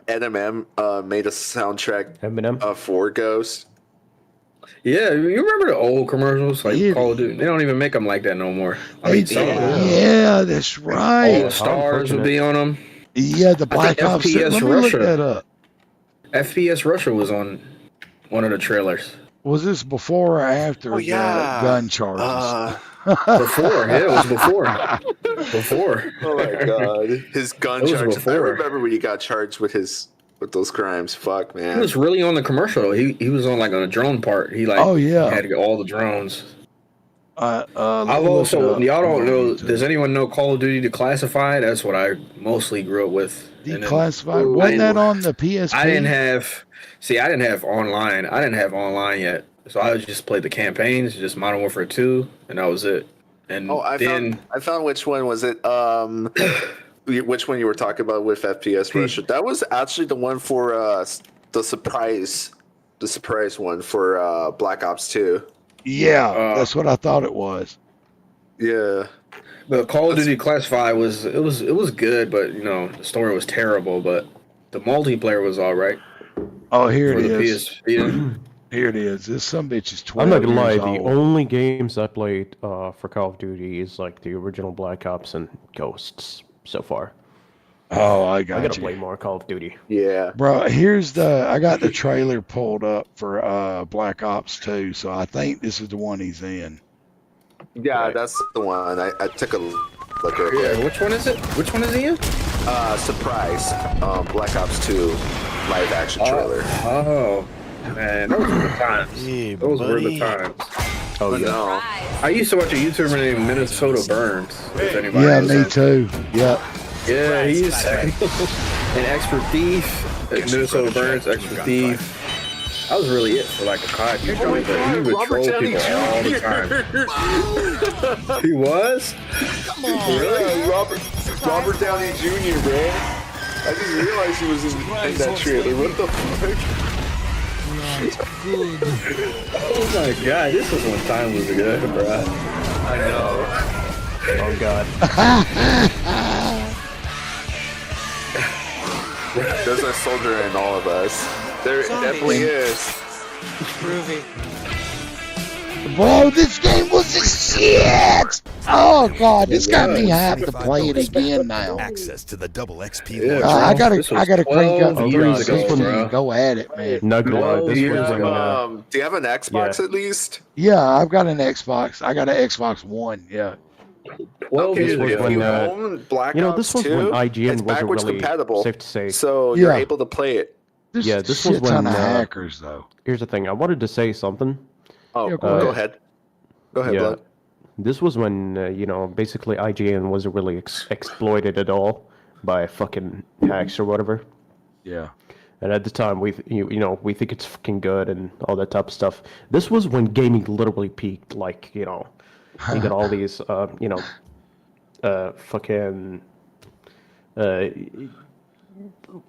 NMM made a soundtrack Eminem. for Ghost? Yeah, you remember the old commercials like Yeah. Call of Duty? They don't even make them like that no more. I mean, some of them. Yeah, that's All right. the stars would be on them. Yeah, the I think Black Ops. FPS Let me look Russia. that up. FPS Russia was on one of the trailers. Was this before or after Oh, yeah. the gun charges? Before, yeah, it was before. Before. Oh my god, his gun It was charges. I before. remember when he got charged with those crimes. Fuck, man. He was really on the commercial. Though. He was on like on a drone part. He like Oh, yeah. had all the drones. Let me I've look also it up. y'all don't I'm on know. YouTube. Does anyone know Call of Duty Declassified? That's what I mostly grew up with. And then- Declassified. Wasn't that on the PSP? I didn't have online. I didn't have online yet, so I just played the campaigns, just Modern Warfare 2, and that was it. And I found which one was it? Which one you were talking about with FPS Russia? That was actually the one for the surprise one for Black Ops 2. Yeah, that's what I thought it was. Yeah. The Call of Duty Classified was good, but the story was terrible. But the multiplayer was all right Oh, here for it the is. PS Vita. Here it is. This some bitch is I'm 12 not gonna years lie, the old. only games I played for Call of Duty is like the original Black Ops and Ghosts so far. Oh, I I got gotta you. play more Call of Duty. Yeah. Bro, I got the trailer pulled up for Black Ops 2, so I think this is the one he's in. Yeah, Right. that's the one. I took a look at Yeah, it. which one is it? Which one is he in? Surprise. Black Ops 2 live action trailer. Oh, man, those were the times. Yeah, Those were the buddy. times. Oh yeah. No. I used to watch a YouTuber named Minnesota Burns. If anybody Yeah, knows me him. too. Yep. Yeah, he's an expert thief. Minnesota Burns, expert thief. That was really it for like a COD YouTuber, but he would troll people all the time. He was? Yeah, Robert Downey Jr., bro. I just realized he was in that trailer. What the fuck? Oh my god, this was when time was good, bro. I know. Oh god. There's a soldier in all of us. There definitely is. Groovy. Bro, this game was a shit! Oh god, this got me hyped to play it again now. Access to the double XP Yeah, launcher. I This was gotta crank up 12 the years ago, 360 bro. and go at it, man. Not gonna lie, this years was when ago. Do you have an Xbox at least? Yeah, I've got an Xbox. I got an Xbox One, yeah. 12 years was ago. when, you uh, own Black this Ops was when 2, IGN it's wasn't backwards really compatible, safe to say. so you're Yeah. able to play it. There's Yeah, a this was shit ton when, of hackers, though. Here's the thing. I wanted to say something. Oh, Yeah, go ahead. Go ahead, Yeah. Blood. This was when basically IGN wasn't really exploited at all by fucking hacks or whatever. Yeah. And at the time, we think it's fucking good and all that type of stuff. This was when gaming literally peaked. Like you got all these fucking.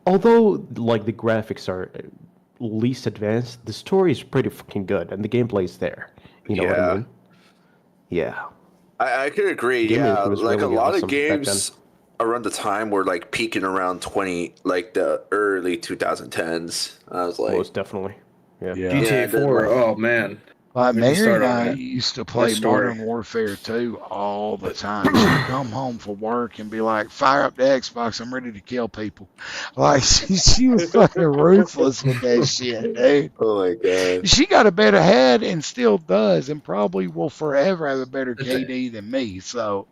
Although like the graphics are least advanced, the story is pretty fucking good and the gameplay is there. You know what I Yeah. mean? Yeah. I could agree. Gaming Yeah, was like really a lot awesome of back games around the time were like peaking around 20, like the early 2010s. I was like, Most definitely. Yeah. Yeah. GTA 4, oh man. Like When you Mary start and on I that- used to play story. Modern Warfare 2 all the time. She'd come home from work and be like, fire up the Xbox, I'm ready to kill people. Like, she was fucking ruthless with that shit, dude. oh my god. She got a better head and still does, and probably will forever have a better KD than me, so.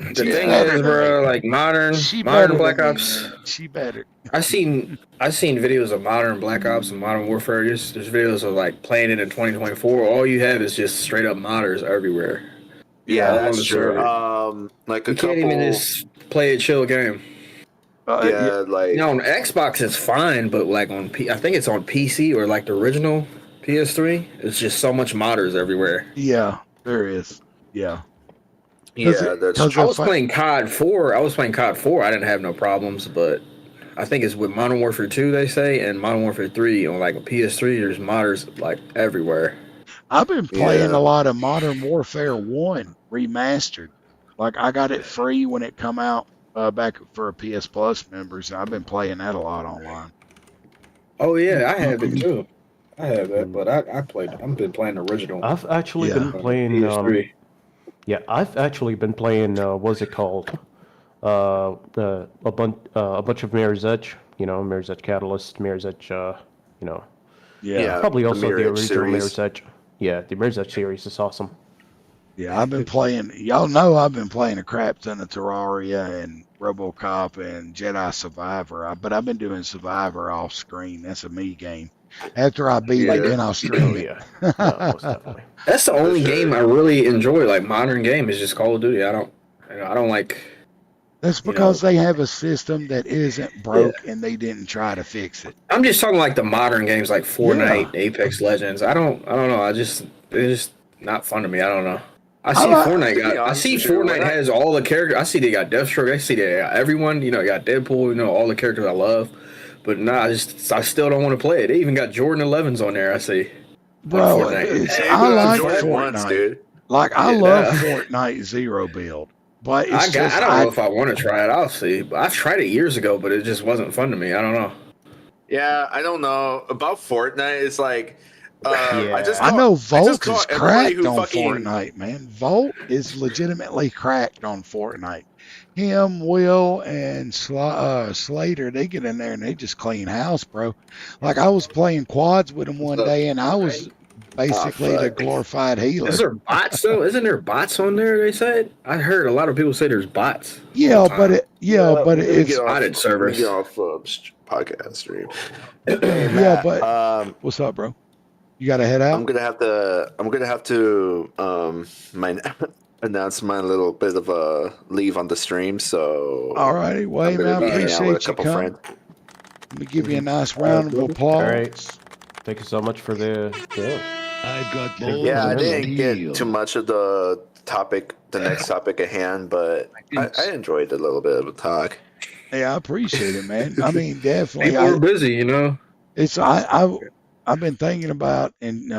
The she's thing better is, than bro, me. like modern better Black than me, Ops. man. She better. I seen videos of modern Black Ops and Modern Warfare. There's videos of like playing it in 2024. All you have is just straight up modders everywhere. Yeah, all that's the true. server. Like a You can't couple. even just play a chill game. Yeah, like On Xbox it's fine, but like I think it's on PC or like the original PS3. It's just so much modders everywhere. Yeah, there is. Yeah. yeah, that's Cause true. I was if I- playing COD 4. I didn't have no problems, but I think it's with Modern Warfare 2 they say, and Modern Warfare 3 on like a PS3. There's modders like everywhere. I've been playing Yeah. a lot of Modern Warfare 1 remastered. Like, I got it free when it come out back for PS Plus members. I've been playing that a lot online. Oh yeah, I have it too. I have that, but I've been playing the original. I've actually Yeah. been playing. PS3. I've actually been playing. What's it called? A bunch of Mirror's Edge. Mirror's Edge Catalyst, Mirror's Edge. Yeah. Probably the also the Mirror Edge original series. Mirror's Edge. Yeah, the Mirror's Edge series is awesome. Yeah, I've been playing. Y'all know I've been playing a crap ton of Terraria and RoboCop and Jedi Survivor. But I've been doing Survivor off screen. That's a me game. After I beat it, Yeah. then I'll stream Oh it. yeah, no, most definitely. That's the only sure. game I really enjoy. Like modern game is just Call of Duty. I don't like. That's because they have a system that isn't broke and they didn't try to fix it. I'm just talking like the modern games like Fortnite, Apex Legends. I don't know. It's just not fun to me. I don't know. I see Fortnite I- has all the characters. I see they got Deathstroke. I see they got everyone. You got Deadpool. All the characters I love. But nah, I still don't want to play it. They even got Jordan 11s on there. I see. Bro, Fortnite. I like Jordan ones, Fortnite. dude. Like I Yeah, love nah. Fortnite Zero build, but I it's just don't know if I want to try it. I'll see. But I've tried it years ago, but it just wasn't fun to me. I don't know. Yeah, I don't know about Fortnite. It's like, Yeah. I know I just Volt is caught everybody cracked who on fucking. Fortnite, man. Volt is legitimately cracked on Fortnite. Him, Will, and Slater, they get in there and they just clean house, bro. Like I was playing quads with him one day, and I was Oh basically the fuck. glorified Is healer. there bots though? Isn't there bots on there? They said. I heard a lot of people say there's bots all the Yeah, time. but Let me get it's off. Spotted Let me get service. off podcast stream. Hey yeah, Matt, but what's up, bro? You got to head out. I'm gonna have to my announce my little bit of a leave on the stream. So All righty, well, I'm hey, man, gonna I be hanging out with a appreciate you couple coming. friends. Let me give you a nice All right, round of brother. All applause. right. Thank you so much for the. Yeah. I've got Thank you for balls Yeah, I coming of in, man. didn't get too steel. much of the next topic at hand, but I enjoyed a little bit of a talk. Yeah, I appreciate it, man. I mean, definitely. People are busy, you know. It's I've been thinking about, and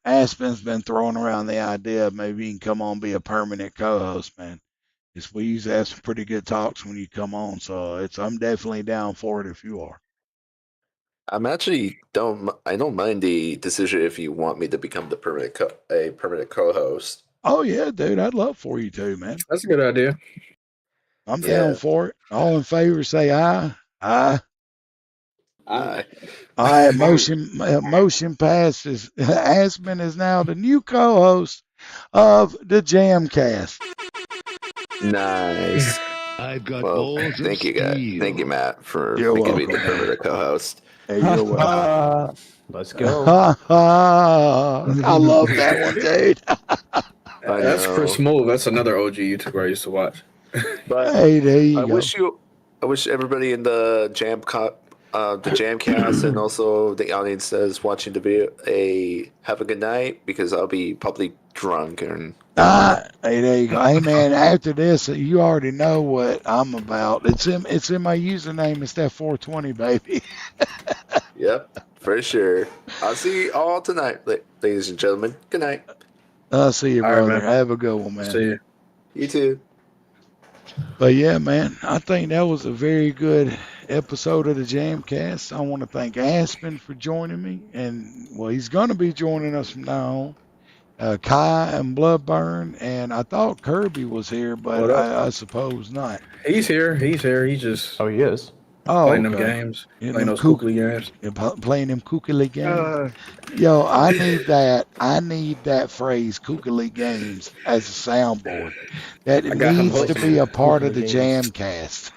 Aspen's been throwing around the idea of maybe you can come on, be a permanent co-host, man. Because we usually have some pretty good talks when you come on, so I'm definitely down for it if you are. I'm actually I don't mind the decision if you want me to become the permanent co-host. Oh yeah, dude, I'd love for you to, man. That's a good idea. I'm down Yeah. for it. All in favor, say aye. Aye. Uh, All right, motion passes. Aspen is now the new co-host of the Jam Cast. nice. I've got Well, balls of thank you, guys. Thank you, steel. Matt, for You're making me the welcome, man. permanent co-host. Hey, you're welcome. Let's go. I love that one, dude. I That's Chris know, Move. That's another OG YouTuber I used to watch. but Hey, there I you go. wish you, I wish everybody in the the Jam Cast, and also the audience that is watching the video, have a good night because I'll be probably drunk and gone. Hey, there you go. Hey, man, after this, you already know what I'm about. It's in my username. It's that 420, baby. Yep, for sure. I'll see you all tonight, ladies and gentlemen. Good night. I'll see you, All right, brother. man. Have a good one, man. See you. You too. But yeah, man, I think that was a very good episode of the Jamcast. I want to thank Aspen for joining me, and well, he's going to be joining us from now on. Kai and Bloodburn, and I thought Kirby was here, but What up? I suppose not. He's here. He's here. He's just Oh, he is. Oh, playing them okay. games. In Playing them those kooky games. playing them kookily games. Yo, I need that. I need that phrase, kookily games, as a soundboard. That I got him needs to hooked. be a part of Kookily the games. Jamcast.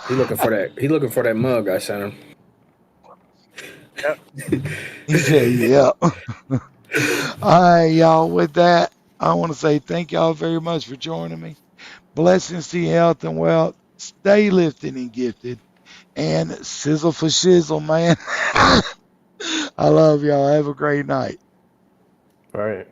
He looking for that. He looking for that mug I sent him. He said, "Yeah." All right, y'all. With that, I want to say thank y'all very much for joining me. Blessings to your health and wealth. Stay lifted and gifted. And sizzle for shizzle, man. I love y'all. Have a great night. All right.